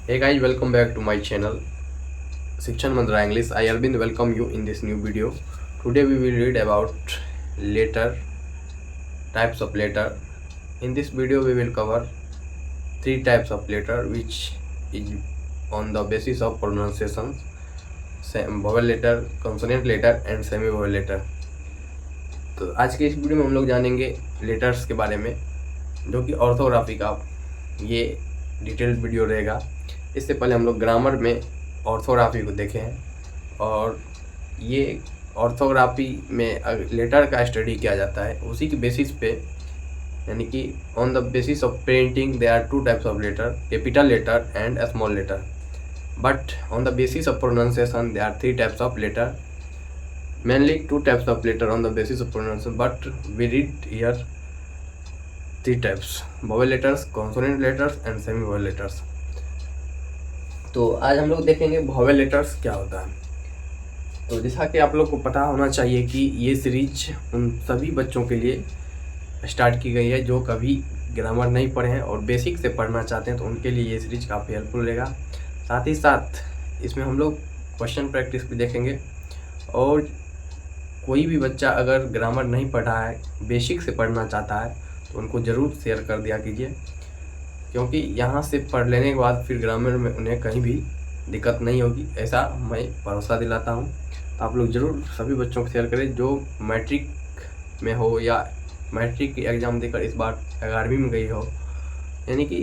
Hey guys, welcome back to my channel Shikshan Mantra English. I Arvind welcome you in this new video. Today we will read about letter, types of letter. In this video we will cover three types of letter which is on the basis of pronunciation: vowel letter, consonant letter and semi vowel letter. तो आज के इस video में हम लोग जानेंगे letters के बारे में, जो कि ऑर्थोग्राफी का ये डिटेल्ड वीडियो रहेगा। इससे पहले हम लोग ग्रामर में ऑर्थोग्राफी को देखे हैं, और ये ऑर्थोग्राफी में लेटर का स्टडी किया जाता है उसी के बेसिस पे, यानी कि on the basis of printing there are two types of letter, capital letter and small letter, but on the basis of pronunciation there are three types of letter, mainly two types of letter on the basis of pronunciation, but we read here three types: vowel letters, consonant letters and semi vowel letters. तो आज हम लोग देखेंगे vowel letters क्या होता है। तो जैसा कि आप लोग को पता होना चाहिए कि ये सीरीज उन सभी बच्चों के लिए स्टार्ट की गई है जो कभी ग्रामर नहीं पढ़े हैं और बेसिक से पढ़ना चाहते हैं, तो उनके लिए ये सीरीज काफ़ी हेल्पफुल रहेगा। साथ ही साथ इसमें हम लोग क्वेश्चन प्रैक्टिस भी देखेंगे, और कोई भी बच्चा अगर ग्रामर नहीं पढ़ा है, बेसिक से पढ़ना चाहता है, तो उनको ज़रूर शेयर कर दिया कीजिए, क्योंकि यहाँ से पढ़ लेने के बाद फिर ग्रामर में उन्हें कहीं भी दिक्कत नहीं होगी, ऐसा मैं भरोसा दिलाता हूँ। तो आप लोग ज़रूर सभी बच्चों को शेयर करें जो मैट्रिक में हो या मैट्रिक की एग्ज़ाम देकर इस बार 11वीं में गई हो, यानी कि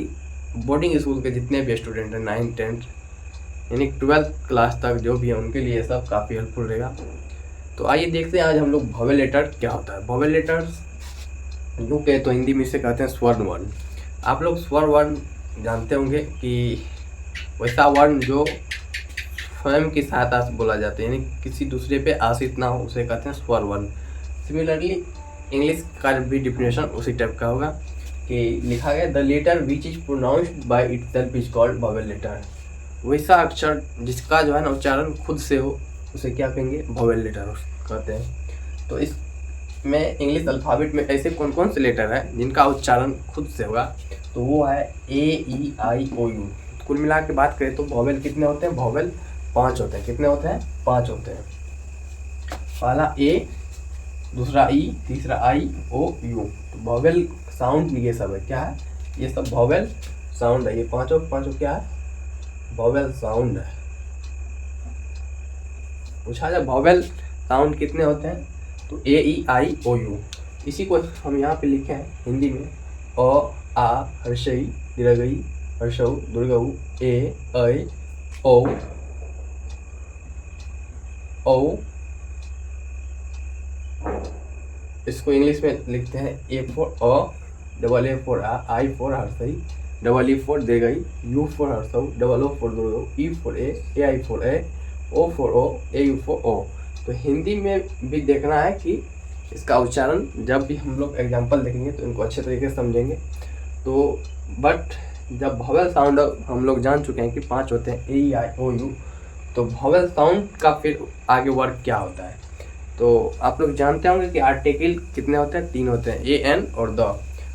बोर्डिंग स्कूल के जितने भी स्टूडेंट हैं 9th 10th यानी 12th क्लास तक जो भी है, उनके लिए सब काफ़ी हेल्पफुल रहेगा। तो आइए देखते हैं आज हम लोग वॉवेल लेटर क्या होता है। वॉवेल लेटर्स यूँ कहे तो हिंदी में इसे कहते हैं स्वर्ण वर्ण। आप लोग स्वर वर्ण जानते होंगे कि वैसा वर्ण जो स्वयं की सहायता से बोला जाता है, यानी किसी दूसरे पे आश्रित ना हो, उसे कहते हैं स्वर वर्ण। सिमिलरली इंग्लिश का भी डिफिनेशन उसी टाइप का होगा कि लिखा गया the letter which is pronounced by itself is called vowel letter. वैसा अक्षर जिसका जो है ना उच्चारण खुद से हो, उसे क्या कहेंगे? वॉवेल लेटर कहते हैं। तो इसमें इंग्लिश अल्फ़ाबेट में ऐसे कौन कौन से लेटर हैं जिनका उच्चारण खुद से होगा? तो वो है A E I O U। कुल मिला के बात करें तो वॉवेल कितने होते हैं? वॉवेल 5 होते हैं। कितने होते हैं? 5 होते हैं। पहला A, दूसरा E, तीसरा I O U। तो वॉवेल साउंड ये सब है। क्या है? ये सब वॉवेल साउंड है। ये पाँचों क्या है? वॉवेल साउंड है। पूछा जाए वॉवेल साउंड कितने होते हैं, तो A E I O U। इसी को हम यहाँ पे लिखे हैं हिंदी में अ आ हर्षई दीर्घई हर्षऊ दुर्गऊ ए ऐ ओ औ। इसको इंग्लिश में लिखते हैं A फॉर अ, डबल A फॉर आ, I फॉर हर्षई, डबल E फॉर दीर्घई, U फॉर हर्षऊ, डबल O फॉर दुर्गऊ, E फॉर ए, AI फॉर ए, O फॉर ओ, AU फॉर ओ। तो हिंदी में भी देखना है कि इसका उच्चारण जब भी हम लोग एग्जाम्पल देखेंगे तो इनको अच्छे तरीके से समझेंगे। तो बट जब वॉवेल साउंड हम लोग जान चुके हैं कि 5 होते हैं A E I O U, तो वॉवेल साउंड का फिर आगे वर्क क्या होता है? तो आप लोग जानते होंगे कि आर्टिकल कितने होते हैं? 3 होते हैं, ए एन और द।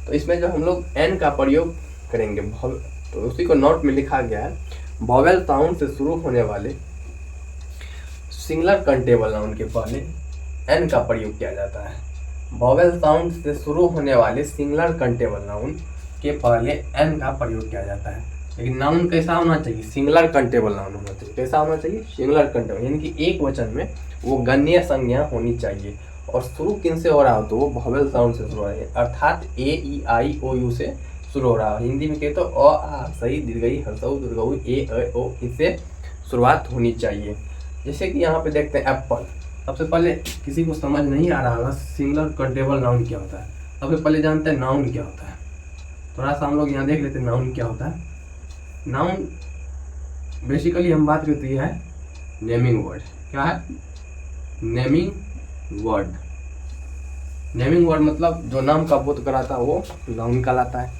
तो इसमें जो हम लोग एन का प्रयोग करेंगे, तो उसी को नोट में लिखा गया है, वॉवेल साउंड से शुरू होने वाले सिंगुलर कंटेबल नाउन के पहले एन का प्रयोग किया जाता है। वॉवेल साउंड से शुरू होने वाले सिंगुलर कंटेबल नाउन के पहले एन का प्रयोग किया जाता है। लेकिन नाउन कैसा होना चाहिए? सिंगुलर कंटेबल नाउन होना चाहिए। कैसा होना चाहिए? सिंगुलर कंटेबल, यानी कि एक वचन में वो गण्य संज्ञा होनी चाहिए। और शुरू किन से हो रहा हो? तो वो वॉवेल साउंड से शुरू हो रहा है, अर्थात A E I O U से शुरू हो रहा है। हिंदी में कहे तो अ आ सही दीर्घई हर्षऊ दुर्गऊ ए ऐ ओ, इससे शुरुआत होनी चाहिए। जैसे कि यहाँ पे देखते हैं एप्पल। सबसे पहले किसी को समझ नहीं आ रहा होगा सिंगुलर कंटेबल नाउन क्या होता है। सबसे पहले जानते हैं नाउन क्या होता है। थोड़ा सा हम लोग यहाँ देख लेते हैं नाउन क्या होता है। नाउन बेसिकली हम बात करते हैं है नेमिंग वर्ड। क्या है? Naming word. नेमिंग वर्ड मतलब जो नाम का बोध कराता है वो नाउन कहलाता है।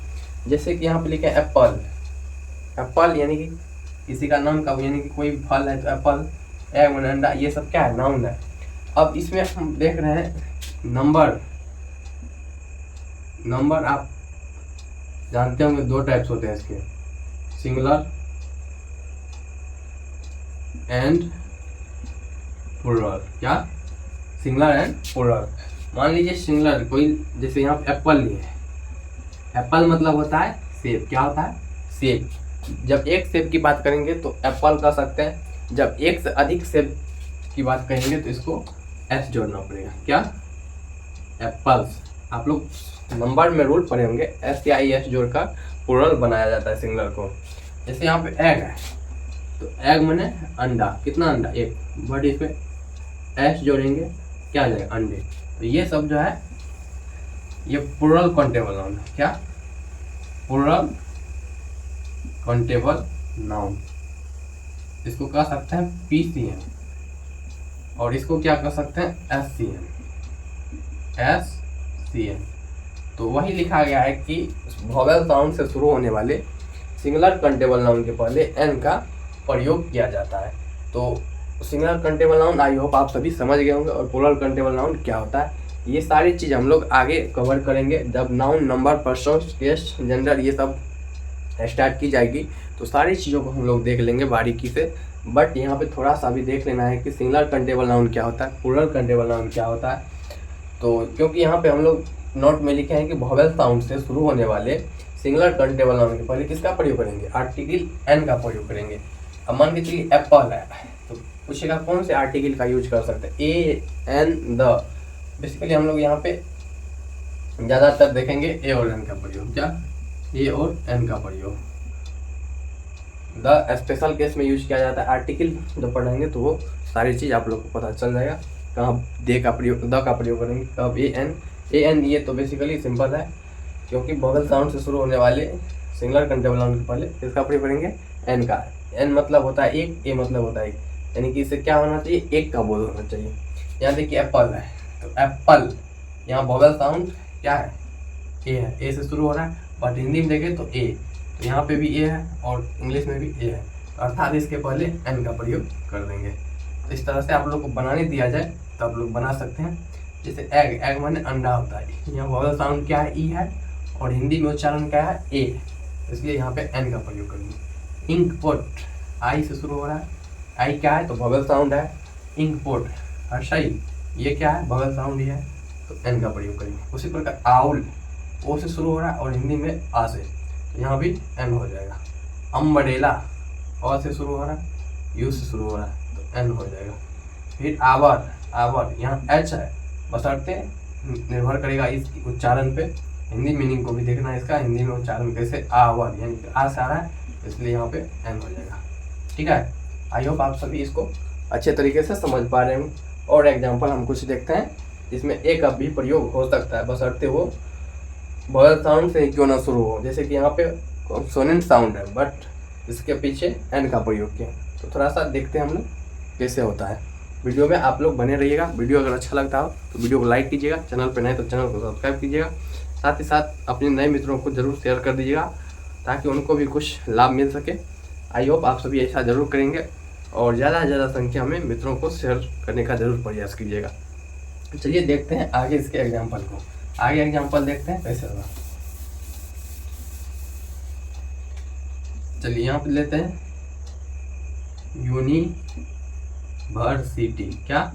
जैसे कि यहाँ पे लिखे एप्पल। एप्पल यानी कि किसी का नाम का, यानी कि कोई भी फल है तो एप्पल, एग अंडा, ये सब क्या है? नाउन है। अब इसमें हम देख रहे हैं नंबर। नंबर आप जानते होंगे 2 टाइप्स होते हैं इसके, सिंगुलर एंड प्लूरल। क्या? Singular and plural. मान लीजिए सिंगुलर कोई, जैसे यहाँ पे एप्पल लिए है, एप्पल मतलब होता है सेब। क्या होता है? सेब। जब एक सेब की बात करेंगे तो एप्पल कह सकते हैं, जब एक से अधिक सेब की बात करेंगे तो इसको एस जोड़ना पड़ेगा। क्या? एप्पल्स। आप लोग नंबर में रूल पढ़े होंगे, एस या एस जोड़कर प्लूरल बनाया जाता है सिंगुलर को। जैसे यहाँ पे एग है तो एग माने अंडा। कितना अंडा? एक। बट इस पे एस जोड़ेंगे, क्या आ जाएगा? अंडे। तो ये सब जो है ये प्लूरल काउंटेबल नाउन है। क्या? Plural countable noun. इसको कह सकते हैं पीसीएम और इसको क्या कह सकते हैं? एससीएम। एससीएम। तो वही लिखा गया है कि वोवेल साउंड से शुरू होने वाले सिंगुलर काउंटेबल नाउन के पहले एन का प्रयोग किया जाता है। तो singular countable noun I hope आप सभी समझ गए होंगे, और प्लूरल काउंटेबल नाउन क्या होता है ये सारी चीज़ हम लोग आगे कवर करेंगे जब noun, number, person, case, gender ये सब स्टार्ट की जाएगी तो सारी चीज़ों को हम लोग देख लेंगे बारीकी से। बट यहाँ पे थोड़ा सा भी देख लेना है कि सिंगुलर काउंटेबल नाउन क्या होता है, प्लूरल काउंटेबल नाउन क्या होता है। तो क्योंकि यहाँ पे हम लोग नोट में लिखे हैं कि वोवेल साउंड से शुरू होने वाले सिंगुलर काउंटेबल नाउन के पहले किसका प्रयोग करेंगे? आर्टिकल एन का प्रयोग करेंगे। अब मान के चलिए एप्पल है तो पूछेगा कौन से आर्टिकल का यूज कर सकते हैं? ए, एन, द। बेसिकली हम लोग यहाँ पे ज़्यादातर देखेंगे ए और एन का प्रयोग। क्या? ए और एन का प्रयोग। द स्पेशल केस में यूज किया जाता है। आर्टिकल जब पढ़ेंगे तो वो सारी चीज़ आप लोग को पता चल जाएगा, कहाँ दे का प्रयोग, द का प्रयोग करेंगे, कब ए एन। ये तो बेसिकली सिंपल है क्योंकि वोवेल साउंड से शुरू होने वाले सिंगुलर काउंटेबल नाउन के पहले किसका प्रयोग करेंगे? एन का। एन मतलब होता है एक, ए मतलब होता है एक, यानी कि इसे क्या होना चाहिए? एक का बोल होना चाहिए। यहाँ देखिए एप्पल है तो एप्पल, यहाँ वोवेल साउंड क्या है? ए है, ए से शुरू हो रहा है। बट हिंदी में देखें तो ए, तो यहाँ पे भी ए है और इंग्लिश में भी ए है, अर्थात इसके पहले एन का प्रयोग कर देंगे। तो इस तरह से आप लोग को बनाने दिया जाए तो आप लोग बना सकते हैं। जैसे एग, एग माने अंडा होता है, यहाँ वोवेल साउंड क्या है? ई है और हिंदी में उच्चारण क्या है? ए, इसलिए यहाँ पे एन का प्रयोग करेंगे। इंक पोट, आई से शुरू हो रहा है, आई क्या है? तो वोवेल साउंड है। इंक पोट, हर्षई, ये क्या है? वोवेल साउंड ही है, तो एन का प्रयोग करेंगे। उसी प्रकार आउल, ओ से शुरू हो रहा है और हिंदी में आ से, तो यहाँ भी एन हो जाएगा। अम्ब्रेला, अ से शुरू हो रहा है, यू से शुरू हो रहा है, तो एन हो जाएगा। फिर आवर, आवर यहाँ एच है, बशर्ते निर्भर करेगा इस उच्चारण पे। हिंदी मीनिंग को भी देखना है इसका, हिंदी में उच्चारण कैसे? आवर, यानी कि आ से आ रहा है, इसलिए यहाँ पे एन हो जाएगा। ठीक है, आई होप आप सभी इसको अच्छे तरीके से समझ पा रहे हैं। और एग्जाम्पल हम कुछ देखते हैं जिसमें ए का भी प्रयोग हो सकता है, बशर्ते वो वोवेल साउंड से क्यों ना शुरू हो। जैसे कि यहाँ पे कॉन्सोनेंट साउंड है बट इसके पीछे एन का प्रयोग किया, तो थोड़ा सा देखते हैं हम लोग कैसे होता है। वीडियो में आप लोग बने रहिएगा। वीडियो अगर अच्छा लगता हो तो वीडियो को लाइक कीजिएगा, चैनल पर नए तो चैनल को सब्सक्राइब कीजिएगा, साथ ही साथ अपने नए मित्रों को जरूर शेयर कर दीजिएगा ताकि उनको भी कुछ लाभ मिल सके। आई होप आप सभी ऐसा जरूर करेंगे और ज़्यादा से ज़्यादा संख्या में मित्रों को शेयर करने का जरूर प्रयास कीजिएगा। चलिए देखते हैं आगे इसके एग्जाम्पल को। आगे एग्जाम्पल देखते हैं कैसे होगा। चलिए यहाँ पे लेते हैं यूनिवर्सिटी। क्या?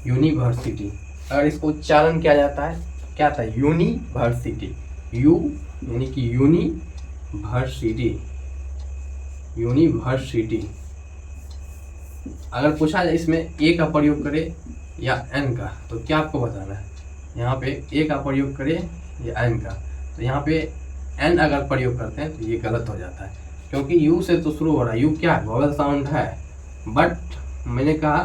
यूनिवर्सिटी। अगर इसको उच्चारण किया जाता है क्या था? यूनिवर्सिटी। यू यानी कि यूनिवर्सिटी, यूनिवर्सिटी। अगर पूछा जाए इसमें ए का प्रयोग करे या एन का, तो क्या आपको बताना है? यहाँ पे ए का प्रयोग करे या एन का, तो यहाँ पे एन अगर प्रयोग करते हैं तो ये गलत हो जाता है क्योंकि यू से तो शुरू हो रहा है। यू क्या है? वोवेल साउंड है, बट मैंने कहा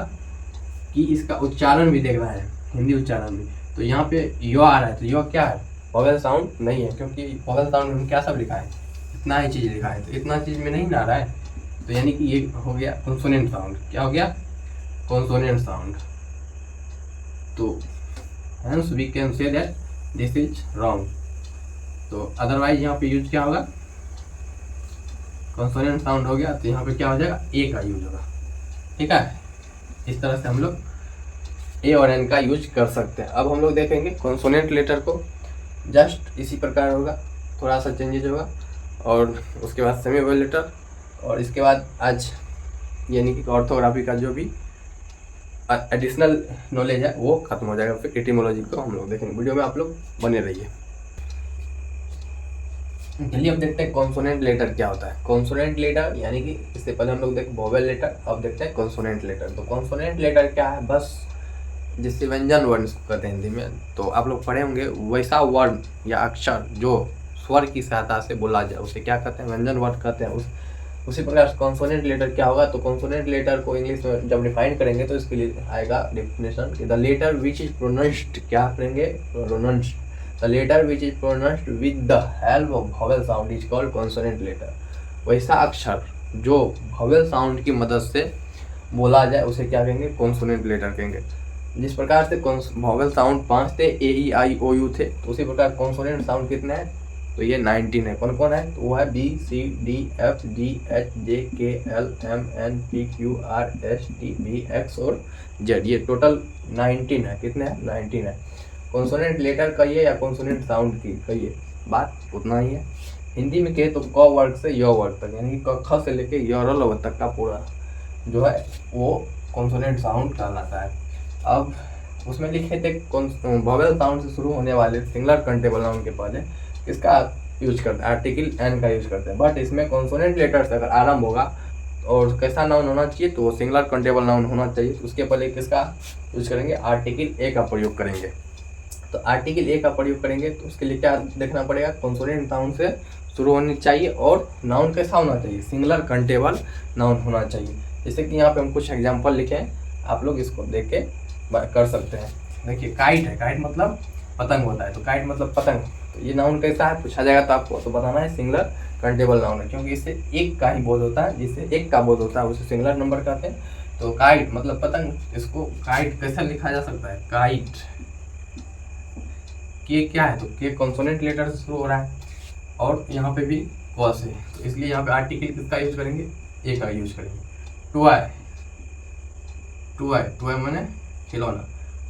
कि इसका उच्चारण भी देखना है, हिंदी उच्चारण भी। तो यहाँ पे यो आ रहा है, तो यो क्या है? वोवेल साउंड नहीं है, क्योंकि वोवेल साउंड में क्या सब लिखा है? इतना ही चीज़ लिखा है, तो इतना चीज़ में नहीं ना आ रहा है, तो यानी कि ये हो गया कॉन्सोनेंट साउंड। क्या हो गया? Consonant sound. तो hence we can say that this is wrong। तो अदरवाइज यहाँ पे यूज क्या होगा? कॉन्सोनेंट साउंड हो गया, तो यहाँ पे क्या हो जाएगा? ए का यूज होगा। ठीक है, इस तरह से हम लोग ए और एन का यूज कर सकते हैं। अब हम लोग देखेंगे कॉन्सोनेंट लेटर को, जस्ट इसी प्रकार होगा, थोड़ा सा चेंजेज होगा। और उसके बाद सेमी वोवेल लेटर, और इसके बाद आज यानी कि ऑर्थोग्राफी का जो भी एडिशनल नॉलेज है वो खत्म हो जाएगा। फिर एटिमोलॉजी को हम लोग देखेंगे। वीडियो में आप लोग बने रहिए। चलिए अब देखते हैं कॉन्सोनेंट लेटर क्या होता है। कॉन्सोनेंट लेटर यानी कि इससे पहले हम लोग देखे वोवेल लेटर, अब देखते हैं कॉन्सोनेंट लेटर। तो कॉन्सोनेंट लेटर क्या है? बस जिससे व्यंजन वर्ण इसको कहते हैं हिंदी में। तो आप लोग पढ़े होंगे वैसा वर्ण या अक्षर जो स्वर की सहायता से बोला जाए उसे क्या कहते हैं? व्यंजन वर्ण कहते हैं। उसी प्रकार कॉन्सोनेंट लेटर क्या होगा? तो कॉन्सोनेंट लेटर को इंग्लिश में जब डिफाइन करेंगे तो इसके लिए आएगा डिफिनेशन कि the letter which is pronounced, क्या करेंगे? Pronounced. The letter which is pronounced with the help of vowel sound is called consonant letter. वैसा अक्षर जो वोवेल साउंड की मदद से बोला जाए उसे क्या कहेंगे? कॉन्सोनेंट लेटर कहेंगे। जिस प्रकार से वोवेल साउंड 5 थे, ए ई आई ओ यू थे, तो उसी प्रकार कॉन्सोनेंट साउंड कितने हैं? तो ये 19 है। कौन कौन है? तो वो है B C D F G H J K L M N P Q R S T V X और जेड। ये टोटल 19 है। कितने हैं? 19 है। कॉन्सोनेंट लेटर कहिए या कॉन्सोनेंट साउंड की कहिए, बात उतना ही है। हिंदी में कहे तो क वर्ग से य वर्ग तक, यानी कि क से लेके य र तक का पूरा जो है वो कॉन्सोनेंट साउंड कहलाता है। अब उसमें लिखे थे वोवेल साउंड से शुरू होने वाले सिंगुलर काउंटेबल नाउन के पहले किसका यूज करते हैं? आर्टिकल एन का यूज करते हैं। बट इसमें कॉन्सोनेंट लेटर से अगर आरंभ होगा और कैसा नाउन होना चाहिए? तो वो सिंगुलर काउंटेबल नाउन होना चाहिए। उसके पहले किसका यूज करेंगे? आर्टिकल ए का प्रयोग करेंगे। तो आर्टिकल ए का प्रयोग करेंगे तो उसके लिए क्या देखना पड़ेगा? कॉन्सोनेंट साउंड से शुरू होनी चाहिए और नाउन कैसा होना चाहिए? सिंगुलर काउंटेबल नाउन होना चाहिए। जैसे कि यहाँ पे हम कुछ एग्जाम्पल लिखे हैं, आप लोग इसको देख के कर सकते हैं। देखिए काइट है, काइट मतलब पतंग होता है, तो काइट मतलब पतंग। तो ये नाउन कैसा है पूछा जाएगा तो आपको तो बताना है सिंगुलर काउंटेबल नाउन है, क्योंकि इससे एक का ही बोध होता है। जिससे एक का बोध होता है उसे सिंगुलर नंबर कहते हैं। तो काइट मतलब पतंग, इसको काइट कैसे लिखा जा सकता है? काइट। के क्या है? तो के कॉन्सोनेंट लेटर से शुरू हो रहा है और यहाँ पे भी क से, तो इसलिए यहाँ पे आर्टिकल किसका यूज करेंगे? ए का यूज करेंगे। टॉय, टॉय, टॉय माने खिलौना,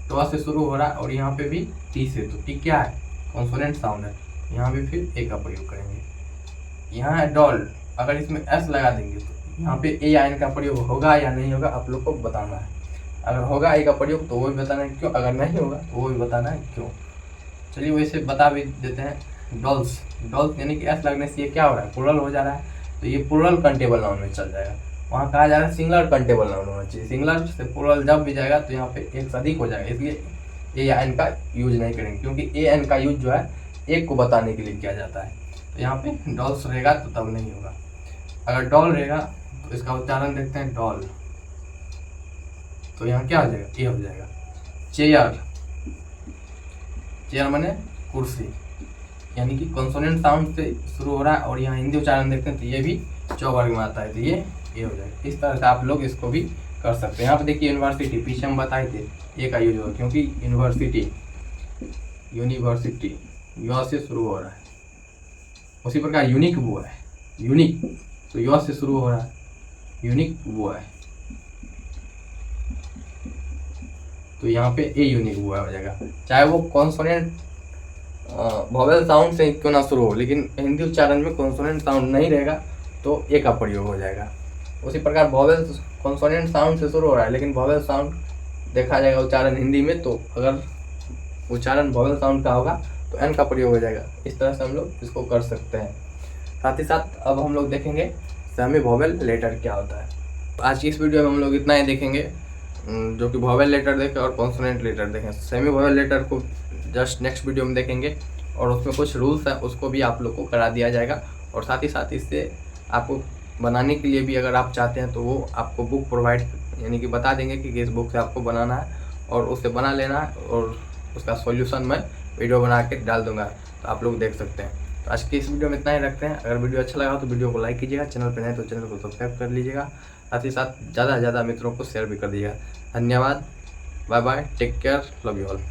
टॉ से शुरू हो रहा है और यहाँ पे भी टी से, तो टी क्या है? कॉन्सोनेंट साउंड है। यहाँ भी फिर ए का प्रयोग करेंगे। यहाँ है डॉल, अगर इसमें एस लगा देंगे तो यहाँ पे ए या एन का प्रयोग होगा या नहीं होगा आप लोग को बताना है। अगर होगा ए का प्रयोग तो वो भी बताना है क्यों, अगर नहीं होगा तो वो भी बताना है क्यों। चलिए वैसे बता भी देते हैं। डॉल्स, डॉल्स यानी कि एस लगने से ये क्या हो रहा है? प्लूरल हो जा रहा है, तो ये प्लूरल काउंटेबल नाउन में चल जाएगा। वहाँ कहा जा रहा है सिंगुलर काउंटेबल नाउन होना चाहिए। सिंगुलर से प्लूरल जब भी जाएगा तो यहाँ पे एक से अधिक हो जाएगा, इसलिए ए या एन का यूज नहीं करेंगे, क्योंकि ए एन का यूज जो है एक को बताने के लिए किया जाता है। तो यहाँ पे डॉल्स रहेगा तो तब नहीं होगा। अगर डॉल रहेगा तो इसका उच्चारण देखते हैं डॉल, तो यहाँ क्या हो जाएगा? ए हो जाएगा। चेयर, चेयर माने कुर्सी, यानी कि कॉन्सोनेंट साउंड से शुरू हो रहा है और यहाँ हिंदी उच्चारण देखते हैं तो ये भी च वर्ग में आता है, तो ये हो जाएगा। इस तरह से आप लोग इसको भी कर सकते हैं। यहाँ पे देखिए यूनिवर्सिटी, पीछे हम बताए थे ए का यूज होगा, क्योंकि यूनिवर्सिटी, यूनिवर्सिटी यू से शुरू हो रहा है। उसी प्रकार यूनिक वो है, यूनिक तो यू से शुरू हो रहा है, यूनिक वो है, तो यहाँ पे ए यूनिक वो हो जाएगा। चाहे वो कॉन्सोनेंट वोवेल साउंड से क्यों ना शुरू हो, लेकिन हिंदी उच्चारण में कॉन्सोनेंट साउंड नहीं रहेगा तो ए का प्रयोग हो जाएगा। उसी प्रकार वोवेल कॉन्सोनेंट साउंड से शुरू हो रहा है लेकिन वोवेल साउंड देखा जाएगा उच्चारण हिंदी में, तो अगर उच्चारण वोवेल साउंड का होगा तो एन का प्रयोग हो जाएगा। इस तरह से हम लोग इसको कर सकते हैं। साथ ही साथ अब हम लोग देखेंगे सेमी वोवेल लेटर क्या होता है। आज की इस वीडियो में हम लोग इतना ही देखेंगे, जो कि वोवेल लेटर देखें और कॉन्सोनेंट लेटर देखें। सेमी वोवेल लेटर को जस्ट नेक्स्ट वीडियो में देखेंगे और उसमें कुछ रूल्स हैं उसको भी आप लोग को करा दिया जाएगा। और साथ ही साथ इससे आपको बनाने के लिए भी अगर आप चाहते हैं तो वो आपको बुक प्रोवाइड यानी कि बता देंगे कि किस बुक से आपको बनाना है और उससे बना लेना है, और उसका सॉल्यूशन मैं वीडियो बना के डाल दूंगा तो आप लोग देख सकते हैं। तो आज की इस वीडियो में इतना ही रखते हैं। अगर वीडियो अच्छा लगा तो वीडियो को लाइक कीजिएगा, चैनल पर नए तो चैनल को सब्सक्राइब कर लीजिएगा, साथ ही साथ ज़्यादा से ज़्यादा मित्रों को शेयर भी कर दीजिएगा। धन्यवाद, bye bye, take care, love you all.